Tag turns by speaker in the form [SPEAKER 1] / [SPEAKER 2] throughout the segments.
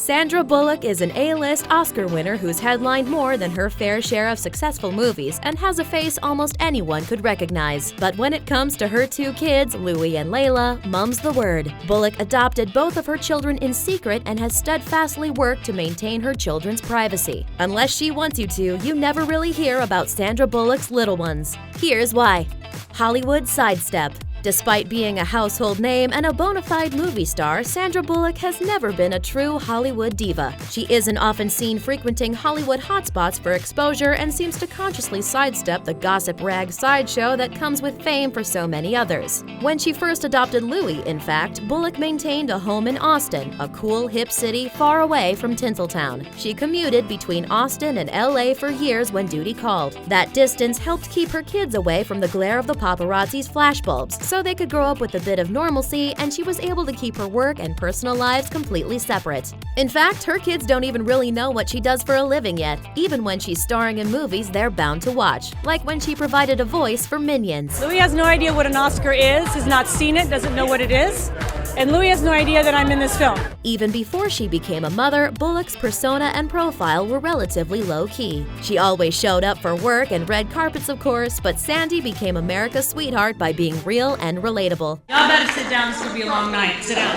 [SPEAKER 1] Sandra Bullock is an A-list Oscar winner who's headlined more than her fair share of successful movies and has a face almost anyone could recognize. But when it comes to her two kids, Louis and Laila, mum's the word. Bullock adopted both of her children in secret and has steadfastly worked to maintain her children's privacy. Unless she wants you to, you never really hear about Sandra Bullock's little ones. Here's why. Hollywood sidestep. Despite being a household name and a bona fide movie star, Sandra Bullock has never been a true Hollywood diva. She isn't often seen frequenting Hollywood hotspots for exposure and seems to consciously sidestep the gossip rag sideshow that comes with fame for so many others. When she first adopted Louis, in fact, Bullock maintained a home in Austin, a cool, hip city far away from Tinseltown. She commuted between Austin and LA for years when duty called. That distance helped keep her kids away from the glare of the paparazzi's flashbulbs, so they could grow up with a bit of normalcy, and she was able to keep her work and personal lives completely separate. In fact, her kids don't even really know what she does for a living yet. Even when she's starring in movies they're bound to watch, like when she provided a voice for Minions.
[SPEAKER 2] Louis has no idea what an Oscar is, has not seen it, doesn't know what it is. And Louis has no idea that I'm in this film.
[SPEAKER 1] Even before she became a mother, Bullock's persona and profile were relatively low-key. She always showed up for work and red carpets, of course, but Sandy became America's sweetheart by being real and relatable.
[SPEAKER 2] Y'all better sit down, this will be a long night. Sit down.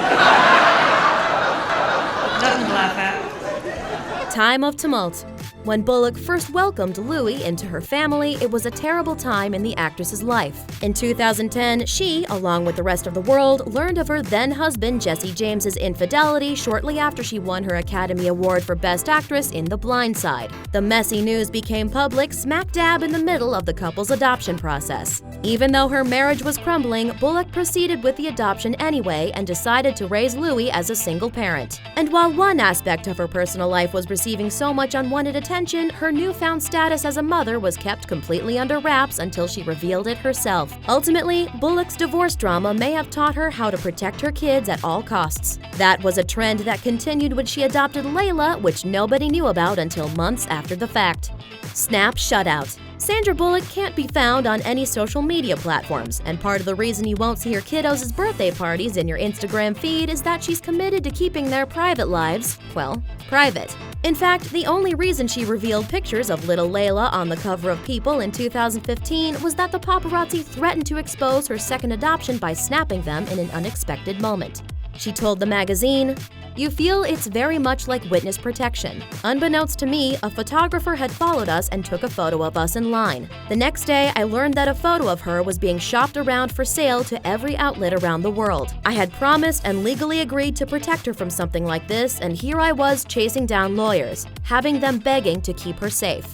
[SPEAKER 2] Nothing to laugh at.
[SPEAKER 1] Time of tumult. When Bullock first welcomed Louis into her family, it was a terrible time in the actress's life. In 2010, she, along with the rest of the world, learned of her then-husband Jesse James's infidelity shortly after she won her Academy Award for Best Actress in The Blind Side. The messy news became public smack dab in the middle of the couple's adoption process. Even though her marriage was crumbling, Bullock proceeded with the adoption anyway and decided to raise Louis as a single parent. And while one aspect of her personal life was receiving so much unwanted attention, her newfound status as a mother was kept completely under wraps until she revealed it herself. Ultimately, Bullock's divorce drama may have taught her how to protect her kids at all costs. That was a trend that continued when she adopted Laila, which nobody knew about until months after the fact. Snap shutout. Sandra Bullock can't be found on any social media platforms, and part of the reason you won't see her kiddos' birthday parties in your Instagram feed is that she's committed to keeping their private lives, well, private. In fact, the only reason she revealed pictures of little Laila on the cover of People in 2015 was that the paparazzi threatened to expose her second adoption by snapping them in an unexpected moment. She told the magazine, "You feel it's very much like witness protection. Unbeknownst to me, a photographer had followed us and took a photo of us in line. The next day, I learned that a photo of her was being shopped around for sale to every outlet around the world. I had promised and legally agreed to protect her from something like this, and here I was chasing down lawyers, having them begging to keep her safe."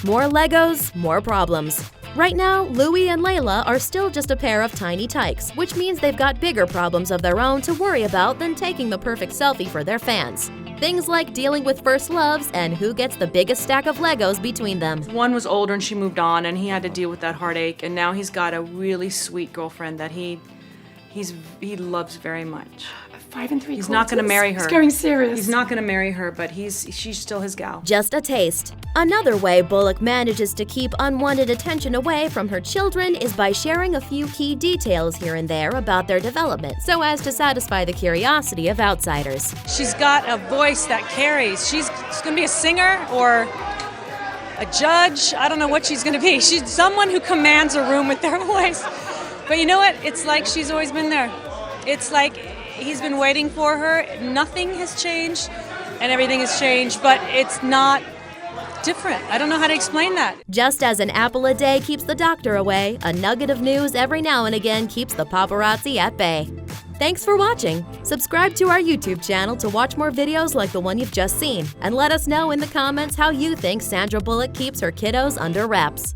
[SPEAKER 1] More Legos, more problems. Right now, Louis and Laila are still just a pair of tiny tykes, which means they've got bigger problems of their own to worry about than taking the perfect selfie for their fans. Things like dealing with first loves and who gets the biggest stack of Legos between them.
[SPEAKER 2] One was older and she moved on and he had to deal with that heartache, and now he's got a really sweet girlfriend that he loves very much.
[SPEAKER 3] 5 3/4.
[SPEAKER 2] He's not going to marry her.
[SPEAKER 3] It's getting serious.
[SPEAKER 2] He's not going to marry her, but she's still his gal.
[SPEAKER 1] Just a taste. Another way Bullock manages to keep unwanted attention away from her children is by sharing a few key details here and there about their development so as to satisfy the curiosity of outsiders.
[SPEAKER 2] She's got a voice that carries. She's going to be a singer or a judge. I don't know what she's going to be. She's someone who commands a room with their voice. But you know what? It's like she's always been there. It's like he's been waiting for her. Nothing has changed and everything has changed, but it's not different. I don't know how to explain that.
[SPEAKER 1] Just as an apple a day keeps the doctor away, a nugget of news every now and again keeps the paparazzi at bay. Thanks for watching. Subscribe to our YouTube channel to watch more videos like the one you've just seen, and let us know in the comments how you think Sandra Bullock keeps her kiddos under wraps.